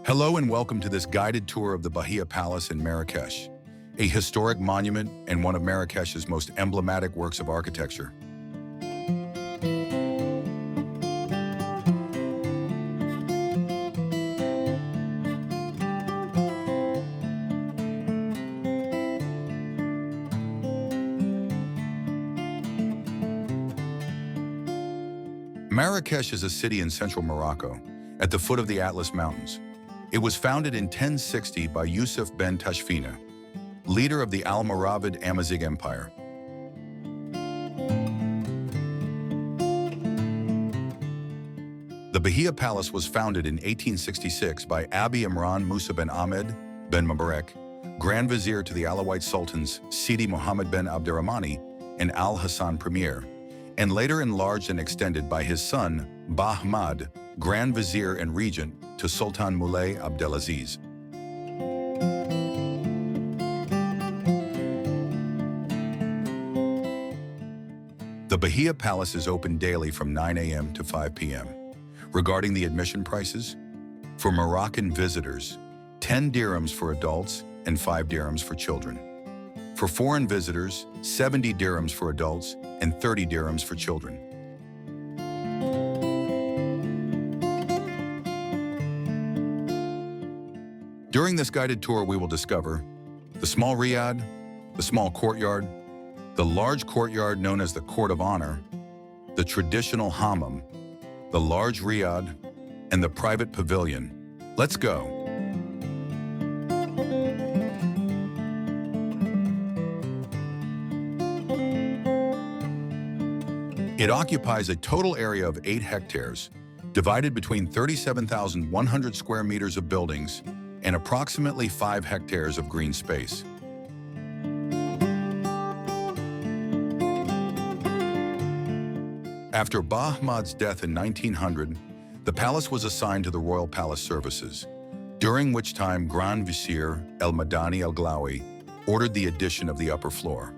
Hello and welcome to this guided tour of the Bahia Palace in Marrakech, a historic monument and one of Marrakech's most emblematic works of architecture. Marrakech is a city in central Morocco, at the foot of the Atlas Mountains. It was founded in 1060 by Youssef Ben Tachfine, leader of the Almoravid Amazigh Empire. The Bahia Palace was founded in 1866 by Abi Imran Musa ben Ahmed ben Marrakech, Grand Vizier to the Alawite Sultans Sidi Mohammed ben Abderrahmani and Al-Hassan Premier, and later enlarged and extended by his son, Bahmad, Grand Vizier and Regent to Sultan Moulay Abdelaziz. The Bahia Palace is open daily from 9 a.m. to 5 p.m. Regarding the admission prices, for Moroccan visitors, 10 dirhams for adults and 5 dirhams for children. For foreign visitors, 70 dirhams for adults and 30 dirhams for children. During this guided tour, we will discover the small riad, the small courtyard, the large courtyard known as the Court of Honor, the traditional hammam, the large riad, and the private pavilion. Let's go. It occupies a total area of 8 hectares, divided between 37,100 square meters of buildings and approximately 5 hectares of green space. After Bahmad's death in 1900, the palace was assigned to the Royal Palace Services, during which time Grand Vizier el-Madani el-Glawi ordered the addition of the upper floor.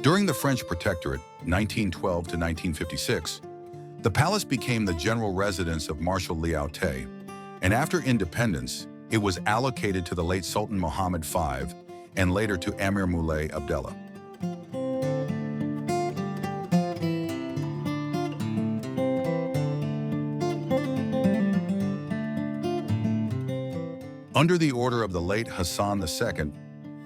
During the French Protectorate, 1912 to 1956, the palace became the general residence of Marshal Lyautey, and after independence, it was allocated to the late Sultan Mohammed V and later to Emir Moulay Abdallah. Under the order of the late Hassan II,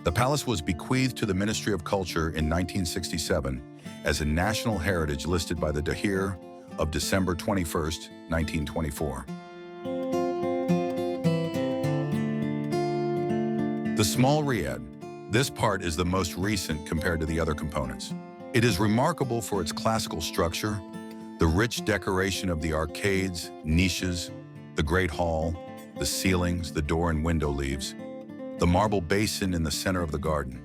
the palace was bequeathed to the Ministry of Culture in 1967 as a national heritage listed by the Dahir of December 21, 1924. The small riad. This part is the most recent compared to the other components. It is remarkable for its classical structure, the rich decoration of the arcades, niches, the great hall, the ceilings, the door and window leaves, the marble basin in the center of the garden.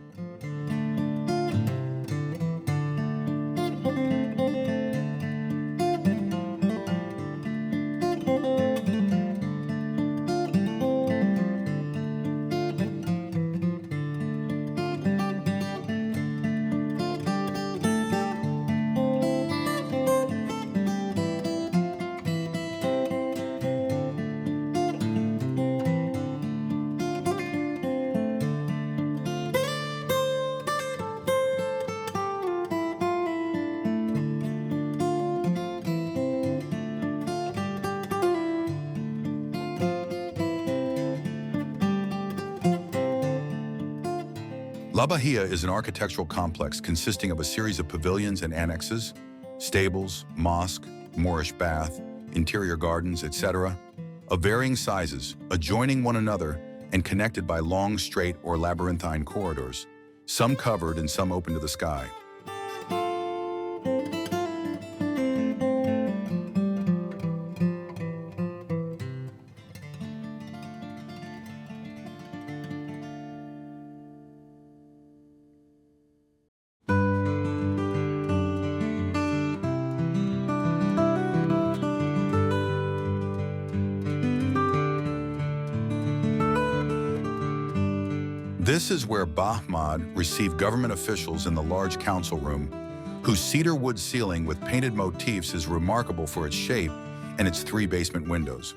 La Bahia is an architectural complex consisting of a series of pavilions and annexes, stables, mosque, Moorish bath, interior gardens, etc., of varying sizes, adjoining one another and connected by long, straight, or labyrinthine corridors, some covered and some open to the sky. This is where Bahmad received government officials in the large council room whose cedar wood ceiling with painted motifs is remarkable for its shape and its 3 basement windows.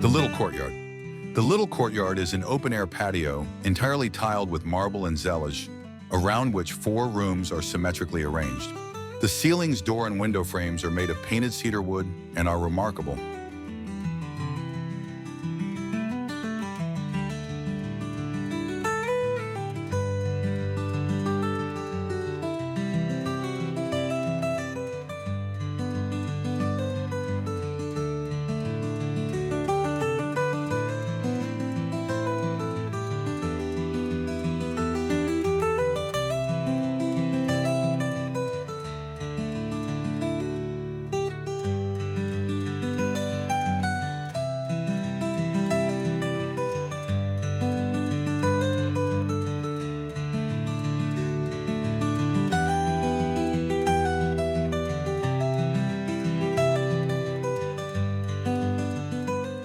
The Little Courtyard. The Little Courtyard is an open-air patio entirely tiled with marble and zellige, around which 4 rooms are symmetrically arranged. The ceiling's door and window frames are made of painted cedar wood and are remarkable.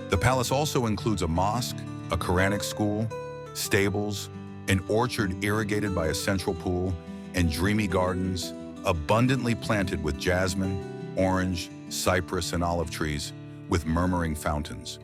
The palace also includes a mosque, a Quranic school, stables, an orchard irrigated by a central pool, and dreamy gardens, abundantly planted with jasmine, orange, cypress, and olive trees, with murmuring fountains.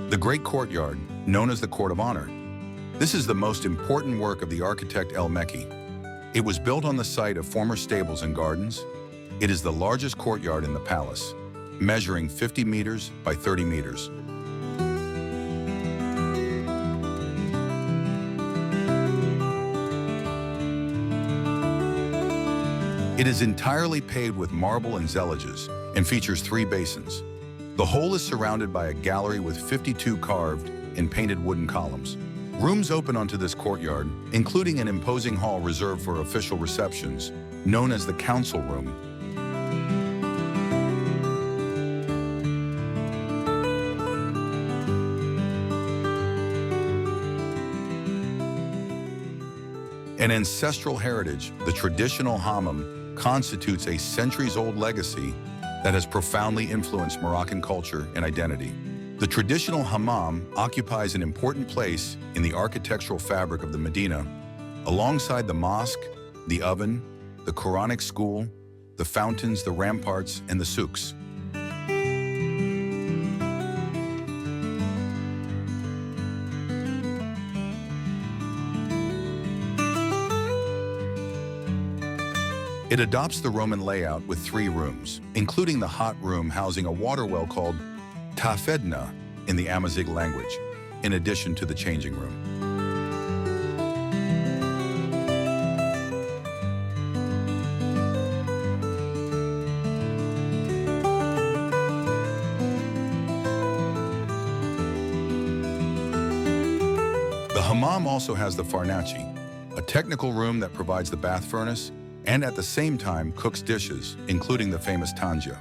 The Great Courtyard, known as the Court of Honor. This is the most important work of the architect El-Mekki. It was built on the site of former stables and gardens. It is the largest courtyard in the palace, measuring 50 meters by 30 meters. It is entirely paved with marble and zellages and features 3 basins. The whole is surrounded by a gallery with 52 carved and painted wooden columns. Rooms open onto this courtyard, including an imposing hall reserved for official receptions, known as the Council Room. An ancestral heritage, the traditional hammam, constitutes a centuries-old legacy that has profoundly influenced Moroccan culture and identity. The traditional hammam occupies an important place in the architectural fabric of the Medina, alongside the mosque, the oven, the Quranic school, the fountains, the ramparts, and the souks. It adopts the Roman layout with 3 rooms, including the hot room housing a water well called el-fna in the Amazigh language, in addition to the changing room. The hammam also has the farnaci, a technical room that provides the bath furnace and at the same time cooks dishes, including the famous tanja.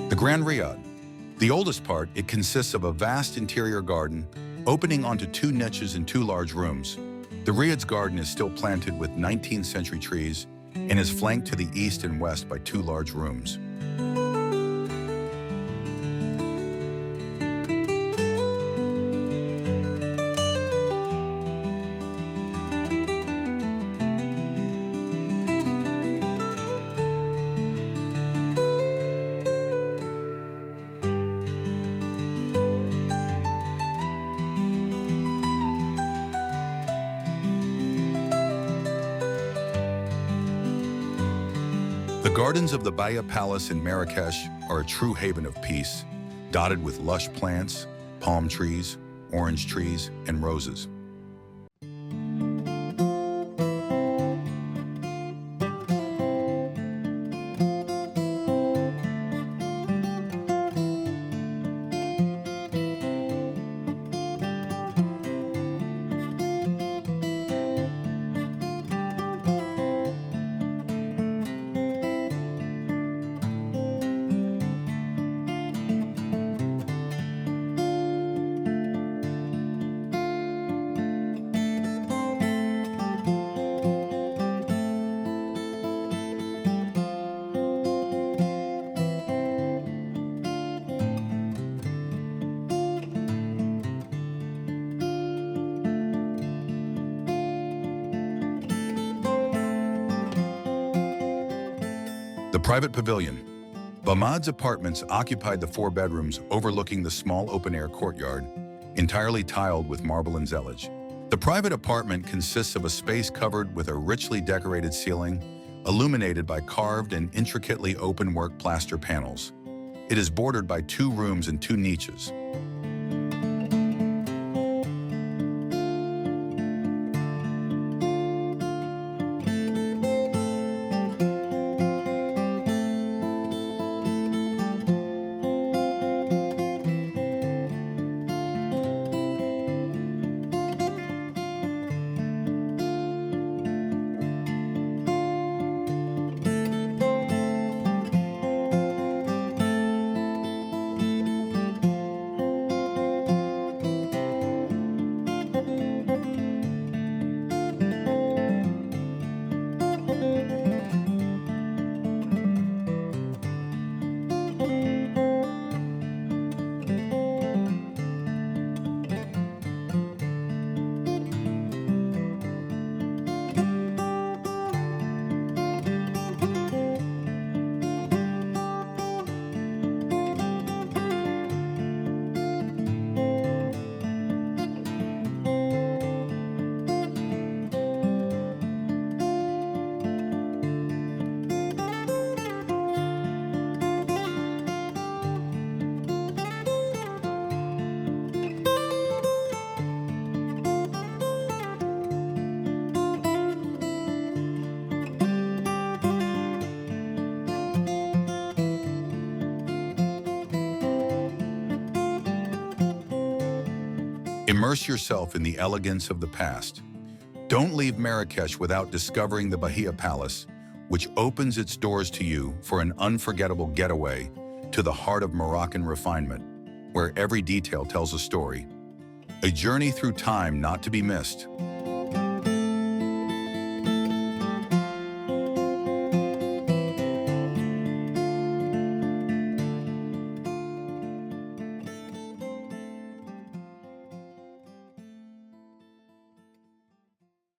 The Grand Riad. The oldest part, it consists of a vast interior garden opening onto 2 niches and 2 large rooms. The Riad's garden is still planted with 19th century trees and is flanked to the east and west by 2 large rooms. The gardens of the Bahia Palace in Marrakech are a true haven of peace, dotted with lush plants, palm trees, orange trees, and roses. The private pavilion. Bahmad's apartments occupied the 4 bedrooms overlooking the small open-air courtyard, entirely tiled with marble and zellage. The private apartment consists of a space covered with a richly decorated ceiling, illuminated by carved and intricately open-work plaster panels. It is bordered by 2 rooms and 2 niches. Immerse yourself in the elegance of the past. Don't leave Marrakech without discovering the Bahia Palace, which opens its doors to you for an unforgettable getaway to the heart of Moroccan refinement, where every detail tells a story. A journey through time not to be missed.